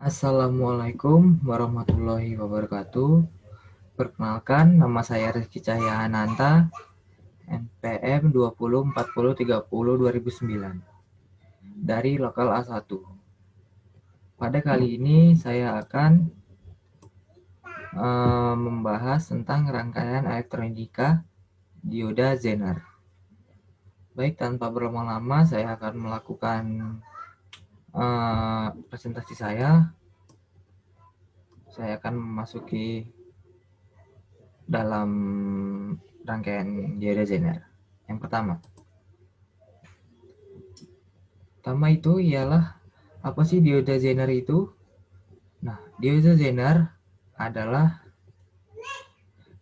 Assalamualaikum warahmatullahi wabarakatuh. Perkenalkan, nama saya Rizky Cahyananta, NPM 204030 2009 dari lokal A1. Pada kali ini saya akan membahas tentang rangkaian elektronika dioda Zener. Baik, tanpa berlama-lama saya akan melakukan presentasi saya. Saya akan memasuki dalam rangkaian dioda Zener. Yang pertama itu ialah apa sih dioda Zener itu? Nah, dioda Zener adalah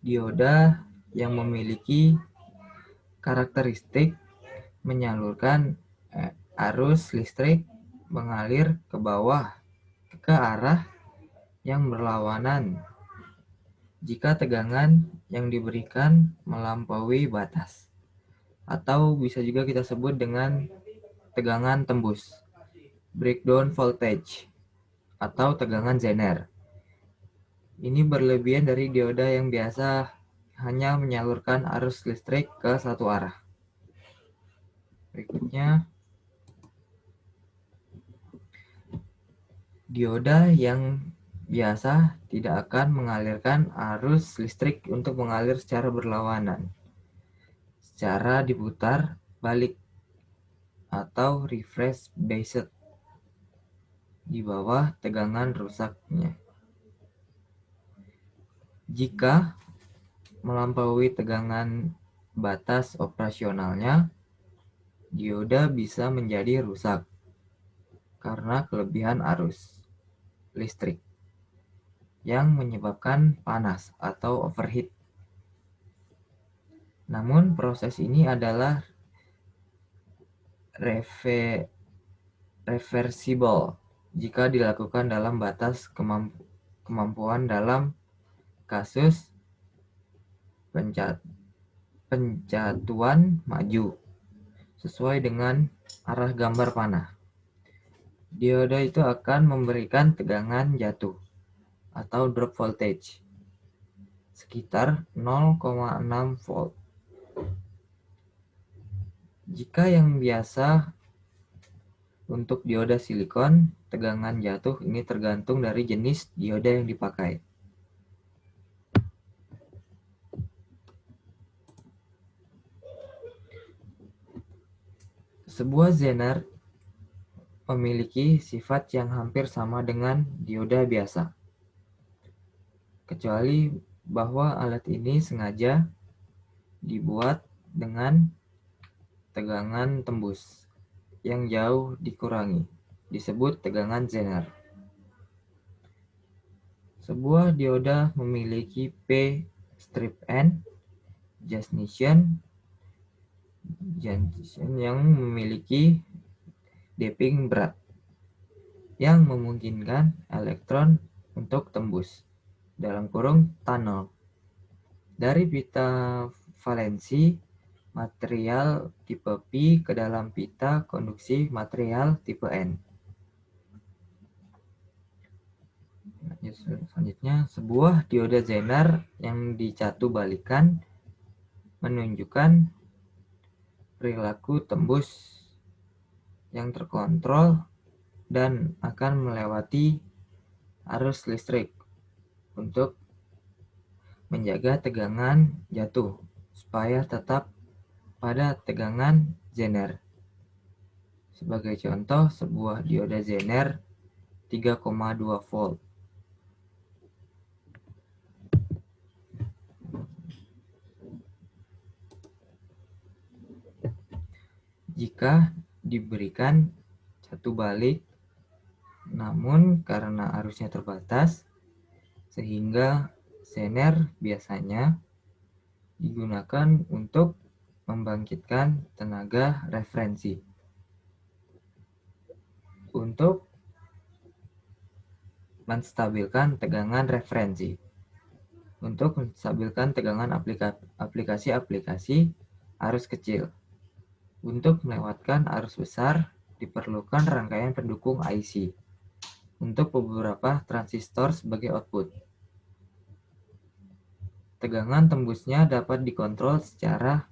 dioda yang memiliki karakteristik menyalurkan arus listrik mengalir ke bawah ke arah yang berlawanan jika tegangan yang diberikan melampaui batas, atau bisa juga kita sebut dengan tegangan tembus, breakdown voltage, atau tegangan Zener. Ini berlebihan dari dioda yang biasa hanya menyalurkan arus listrik ke satu arah. Berikutnya, dioda yang biasa tidak akan mengalirkan arus listrik untuk mengalir secara berlawanan, secara diputar balik atau reverse biased di bawah tegangan rusaknya. Jika melampaui tegangan batas operasionalnya, dioda bisa menjadi rusak karena kelebihan arus listrik yang menyebabkan panas atau overheat. Namun proses ini adalah reversible jika dilakukan dalam batas kemampuan dalam kasus pencatuan maju sesuai dengan arah gambar panah. Dioda itu akan memberikan tegangan jatuh atau drop voltage sekitar 0,6 volt. Jika yang biasa untuk dioda silikon, tegangan jatuh ini tergantung dari jenis dioda yang dipakai. Sebuah Zener memiliki sifat yang hampir sama dengan dioda biasa, kecuali bahwa alat ini sengaja dibuat dengan tegangan tembus yang jauh dikurangi, disebut tegangan Zener. Sebuah dioda memiliki P strip N junction yang memiliki doping berat yang memungkinkan elektron untuk tembus (tunnel) dari pita valensi material tipe P ke dalam pita konduksi material tipe N. Selanjutnya, sebuah dioda Zener yang dicatubalikan menunjukkan perilaku tembus yang terkontrol dan akan melewati arus listrik untuk menjaga tegangan jatuh supaya tetap pada tegangan Zener. Sebagai contoh, sebuah dioda Zener 3,2 volt. Jika diberikan satu balik, namun karena arusnya terbatas, sehingga Zener biasanya digunakan untuk membangkitkan tenaga referensi untuk menstabilkan tegangan referensi. Untuk menstabilkan tegangan aplikasi-aplikasi arus kecil. Untuk melewatkan arus besar diperlukan rangkaian pendukung IC. untuk beberapa transistor sebagai output. Tegangan tembusnya dapat dikontrol secara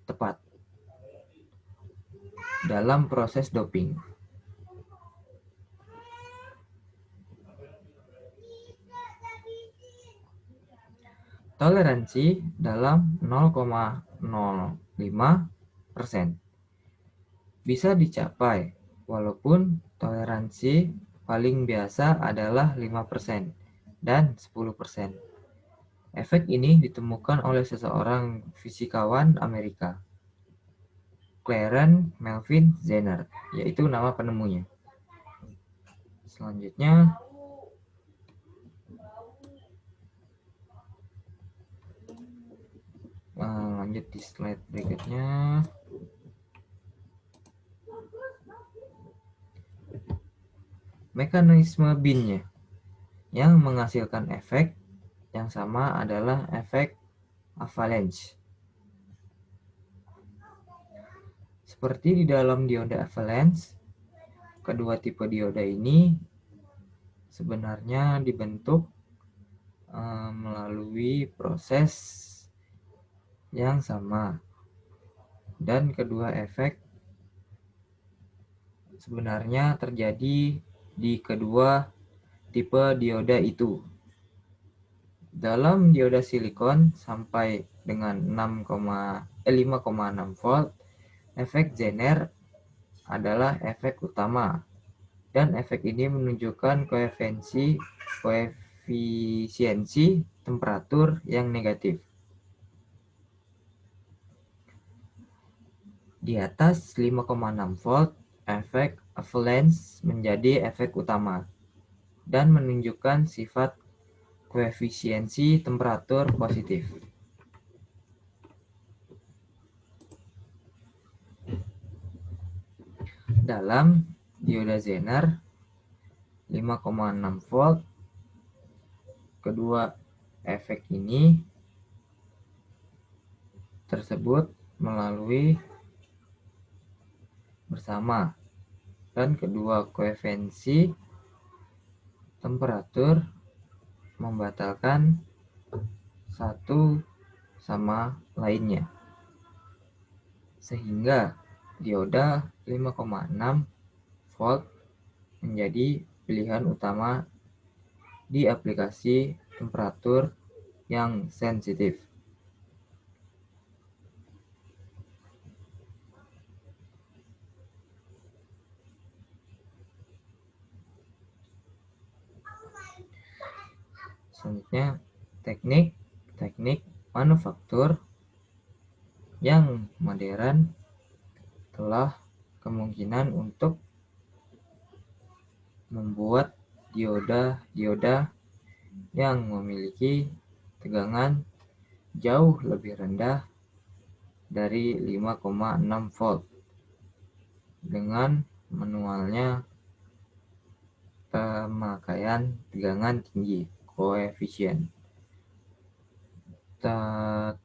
tepat dalam proses doping. Toleransi dalam 0,05% bisa dicapai, walaupun toleransi paling biasa adalah 5% dan 10%. Efek ini ditemukan oleh seseorang fisikawan Amerika, Clarence Melvin Zener, yaitu nama penemunya. Selanjutnya, lanjut di slide berikutnya. Mekanisme binnya yang menghasilkan efek yang sama adalah efek avalanche. Seperti di dalam dioda avalanche, kedua tipe dioda ini sebenarnya dibentuk melalui proses yang sama, dan kedua efek sebenarnya terjadi di kedua tipe dioda itu. Dalam dioda silikon sampai dengan 5,6 volt, efek Zener adalah efek utama, dan efek ini menunjukkan koefisiensi temperatur yang negatif. Di atas 5,6 volt, efek avalanche menjadi efek utama dan menunjukkan sifat koefisiensi temperatur positif. Dalam dioda Zener 5,6 volt, kedua efek ini tersebut melalui bersama, dan kedua koefisiensi temperatur membatalkan satu sama lainnya, sehingga dioda 5,6 volt menjadi pilihan utama di aplikasi temperatur yang sensitif. Selanjutnya, teknik manufaktur yang modern telah kemungkinan untuk membuat dioda yang memiliki tegangan jauh lebih rendah dari 5,6 volt dengan manualnya pemakaian tegangan tinggi, koefisien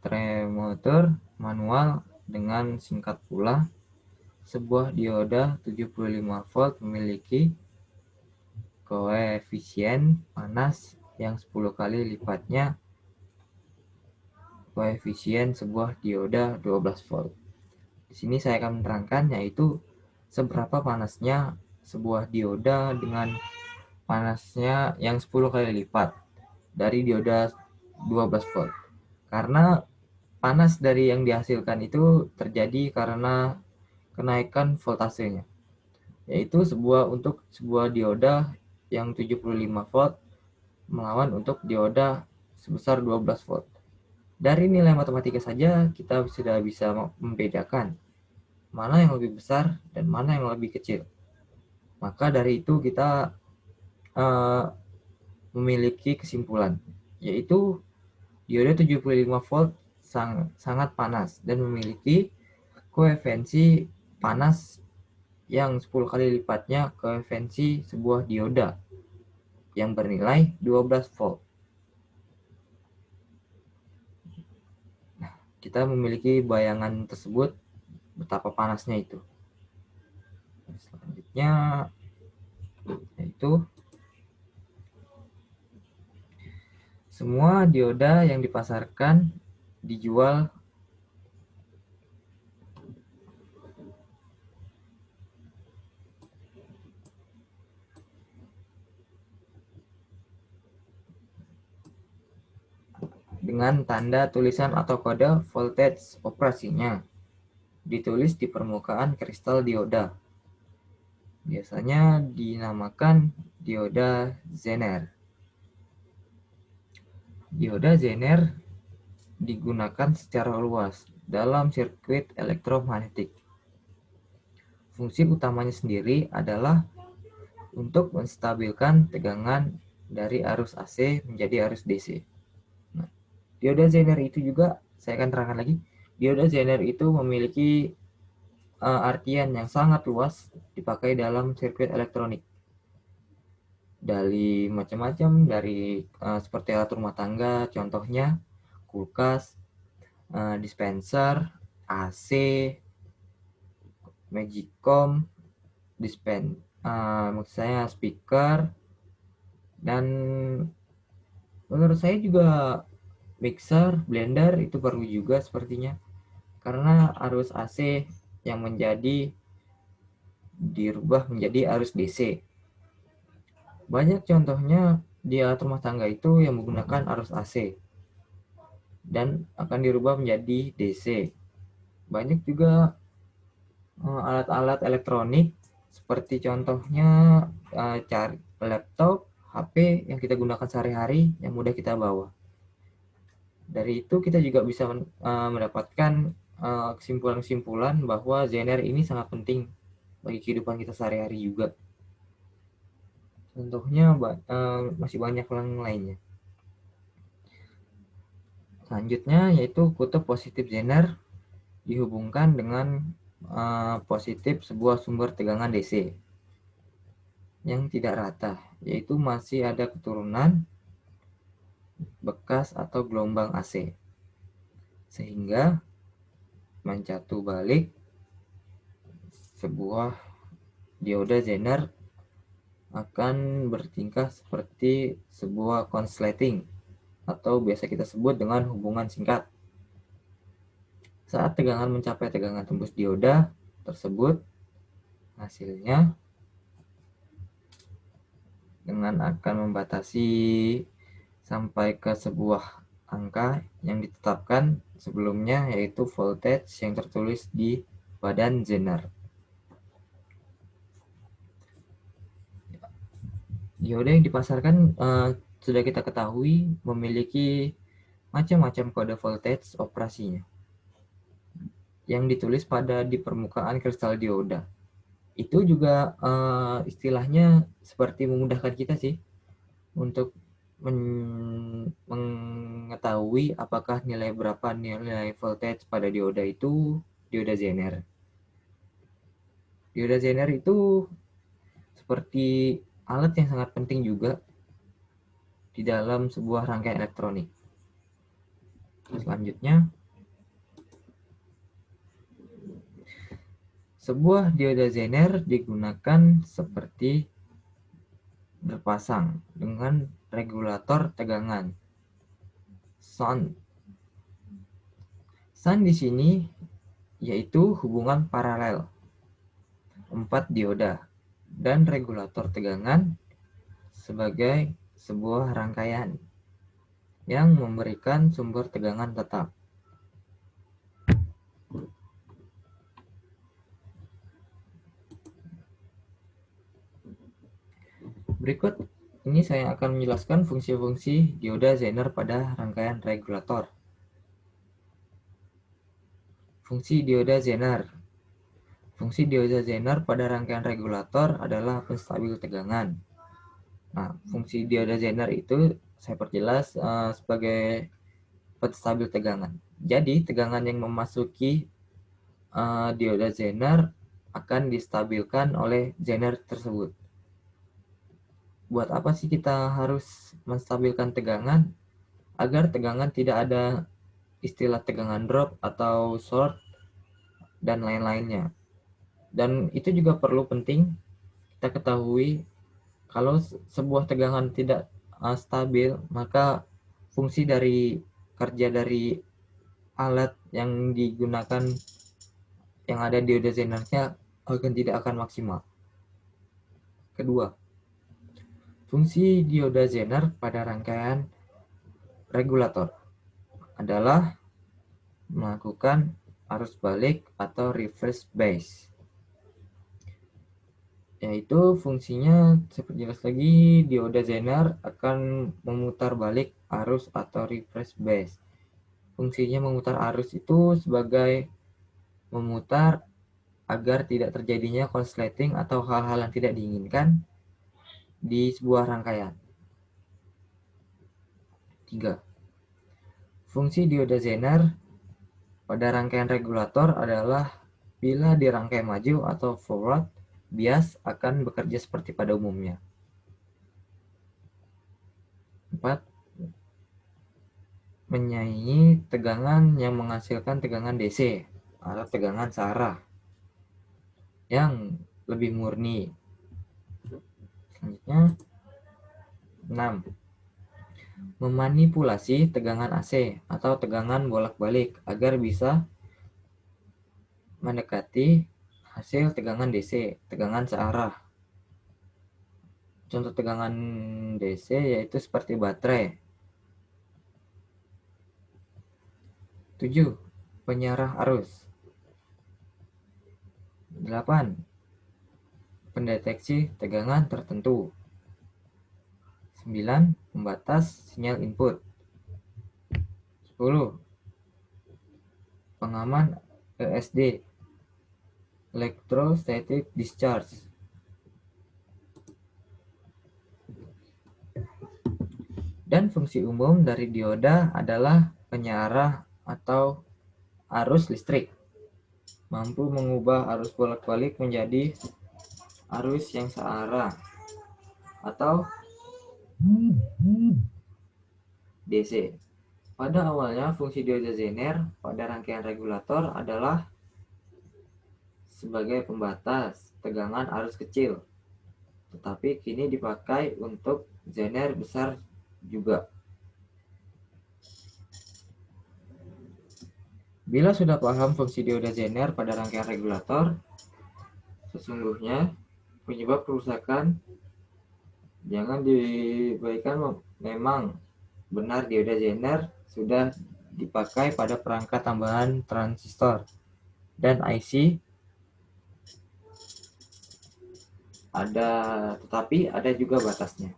tremotor manual. Dengan singkat pula, sebuah dioda 75 volt memiliki koefisien panas yang 10 kali lipatnya koefisien sebuah dioda 12 volt. Di sini saya akan menerangkan, yaitu seberapa panasnya sebuah dioda dengan panasnya yang 10 kali lipat dari dioda 12 volt. Karena panas dari yang dihasilkan itu terjadi karena kenaikan voltasenya, yaitu untuk sebuah dioda yang 75 volt melawan untuk dioda sebesar 12 volt. Dari nilai matematika saja kita sudah bisa membedakan mana yang lebih besar dan mana yang lebih kecil. Maka dari itu kita memiliki kesimpulan, yaitu dioda 75 volt sangat panas dan memiliki koefisiensi panas yang 10 kali lipatnya koefisiensi sebuah dioda yang bernilai 12 volt. Nah, kita memiliki bayangan tersebut betapa panasnya itu. Selanjutnya, yaitu semua dioda yang dipasarkan dijual dengan tanda tulisan atau kode voltage operasinya ditulis di permukaan kristal dioda. Biasanya dinamakan dioda Zener. Dioda Zener digunakan secara luas dalam sirkuit elektromagnetik. Fungsi utamanya sendiri adalah untuk menstabilkan tegangan dari arus AC menjadi arus DC. Nah, dioda Zener itu juga, saya akan terangkan lagi, dioda Zener itu memiliki artian yang sangat luas dipakai dalam sirkuit elektronik. Dari macam-macam, dari seperti alat rumah tangga, contohnya kulkas, dispenser, AC, Magicom, maksud saya speaker, dan menurut saya juga mixer, blender itu perlu juga sepertinya, karena arus AC yang dirubah menjadi arus DC. Banyak contohnya di alat rumah tangga itu yang menggunakan arus AC dan akan dirubah menjadi DC. Banyak juga alat-alat elektronik seperti contohnya laptop, HP yang kita gunakan sehari-hari yang mudah kita bawa. Dari itu kita juga bisa mendapatkan kesimpulan-kesimpulan bahwa Zener ini sangat penting bagi kehidupan kita sehari-hari juga. Contohnya masih banyak yang lainnya. Selanjutnya yaitu kutub positif Zener dihubungkan dengan positif sebuah sumber tegangan DC yang tidak rata, yaitu masih ada keturunan bekas atau gelombang AC, sehingga mencatu balik sebuah dioda Zener akan bertingkah seperti sebuah konsleting atau biasa kita sebut dengan hubungan singkat. Saat tegangan mencapai tegangan tembus dioda tersebut, hasilnya dengan akan membatasi sampai ke sebuah angka yang ditetapkan sebelumnya, yaitu voltage yang tertulis di badan Zener. Dioda yang dipasarkan sudah kita ketahui memiliki macam-macam kode voltage operasinya yang ditulis di permukaan kristal dioda. Itu juga istilahnya seperti memudahkan kita sih untuk mengetahui apakah berapa nilai voltage pada dioda itu dioda Zener. Dioda Zener itu seperti alat yang sangat penting juga di dalam sebuah rangkaian elektronik. Selanjutnya, sebuah dioda Zener digunakan seperti berpasang dengan regulator tegangan. Sound di sini yaitu hubungan paralel 4 dioda dan regulator tegangan sebagai sebuah rangkaian yang memberikan sumber tegangan tetap. Berikut ini saya akan menjelaskan fungsi-fungsi dioda Zener pada rangkaian regulator. Fungsi dioda Zener. Fungsi dioda Zener pada rangkaian regulator adalah penstabil tegangan. Nah, fungsi dioda Zener itu saya perjelas sebagai penstabil tegangan. Jadi, tegangan yang memasuki dioda Zener akan distabilkan oleh Zener tersebut. Buat apa sih kita harus menstabilkan tegangan? Agar tegangan tidak ada istilah tegangan drop atau short dan lain-lainnya. Dan itu juga perlu penting kita ketahui Kalau sebuah tegangan tidak stabil, maka fungsi dari kerja dari alat yang digunakan yang ada dioda Zener-nya tidak akan maksimal. Kedua, fungsi dioda Zener pada rangkaian regulator adalah melakukan arus balik atau reverse bias. Yaitu fungsinya seperti jelas lagi, dioda Zener akan memutar balik arus atau reverse bias. Fungsinya memutar arus itu sebagai memutar agar tidak terjadinya konsleting atau hal-hal yang tidak diinginkan di sebuah rangkaian. 3. Fungsi dioda Zener pada rangkaian regulator adalah bila dirangkai maju atau forward, bias akan bekerja seperti pada umumnya. 4. Menyaingi tegangan yang menghasilkan tegangan DC atau tegangan searah yang lebih murni. Selanjutnya, 6. Memanipulasi tegangan AC atau tegangan bolak-balik agar bisa mendekati hasil tegangan DC, tegangan searah. Contoh tegangan DC yaitu seperti baterai. 7. Penyarah arus. 8. Pendeteksi tegangan tertentu. 9. Pembatas sinyal input. 10. Pengaman ESD, Electrostatic Discharge. Dan fungsi umum dari dioda adalah penyarah atau arus listrik. Mampu mengubah arus bolak-balik menjadi arus yang searah atau DC. Pada awalnya, fungsi dioda Zener pada rangkaian regulator adalah sebagai pembatas tegangan arus kecil, tetapi kini dipakai untuk Zener besar juga. Bila sudah paham fungsi dioda Zener pada rangkaian regulator, sesungguhnya penyebab kerusakan jangan dibaikan. Memang benar dioda Zener sudah dipakai pada perangkat tambahan transistor dan IC tetapi ada juga batasnya.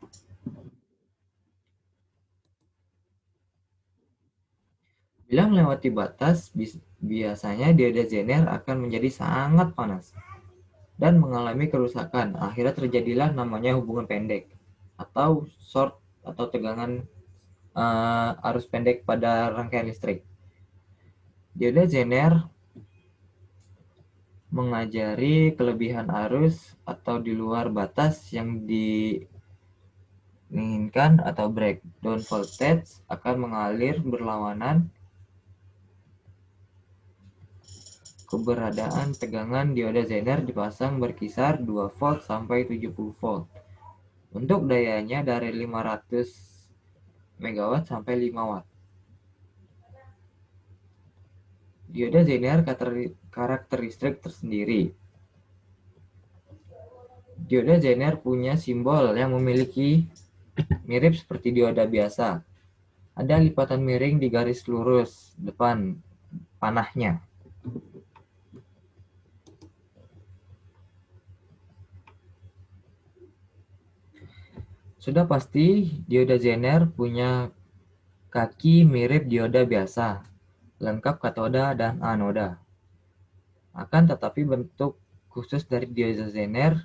Bila melewati batas, biasanya dioda Zener akan menjadi sangat panas dan mengalami kerusakan. Akhirnya terjadilah namanya hubungan pendek atau short atau tegangan arus pendek pada rangkaian listrik. Dioda Zener mengajari kelebihan arus atau di luar batas yang diinginkan atau breakdown voltage akan mengalir berlawanan. Keberadaan tegangan dioda Zener dipasang berkisar 2 volt sampai 70 volt. Untuk dayanya dari 500 MW sampai 5 watt. Dioda Zener karakteristik tersendiri. Dioda Zener punya simbol yang memiliki mirip seperti dioda biasa. Ada lipatan miring di garis lurus depan panahnya. Sudah pasti dioda Zener punya kaki mirip dioda biasa, lengkap katoda dan anoda. Akan tetapi bentuk khusus dari dioda Zener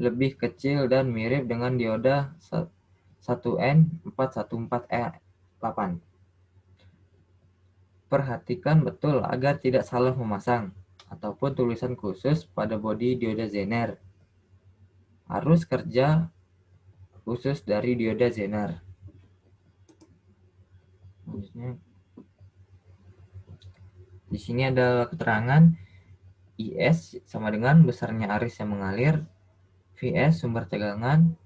lebih kecil dan mirip dengan dioda 1N414E8. Perhatikan betul agar tidak salah memasang ataupun tulisan khusus pada bodi dioda Zener. Arus kerja khusus dari dioda Zener. Di sini ada keterangan IS sama dengan besarnya arus yang mengalir, VS sumber tegangan,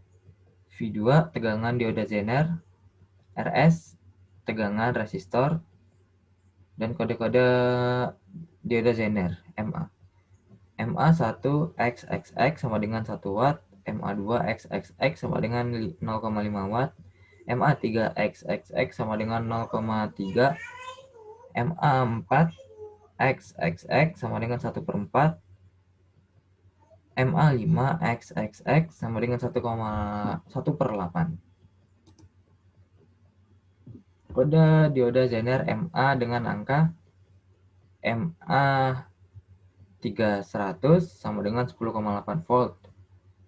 V2 tegangan dioda Zener, RS tegangan resistor, dan kode-kode dioda Zener MA. MA1 XXX sama dengan 1 watt, MA2 XXX sama dengan 0,5 watt, MA3 XXX sama dengan 0,3, MA4 XXX sama dengan 1/4, MA5 XXX sama dengan 1,1/8. Kode dioda Zener MA dengan angka MA3100 sama dengan 10,8 volt,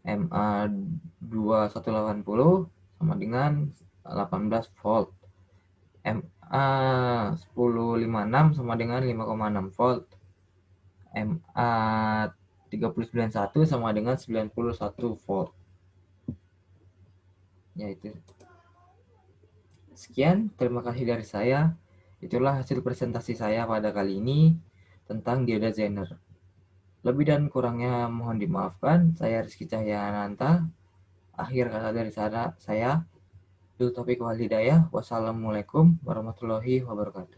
MA2180 sama dengan 18 volt, MA1056 sama dengan 5,6 volt, MA391 sama dengan 91 volt. Ya itu. Sekian, terima kasih dari saya. Itulah hasil presentasi saya pada kali ini tentang dioda Zener. Lebih dan kurangnya mohon dimaafkan. Saya Rizky Cahyananta. Akhir kata dari saya, Bil Taufiq wal Hidayah. Wassalamualaikum warahmatullahi wabarakatuh.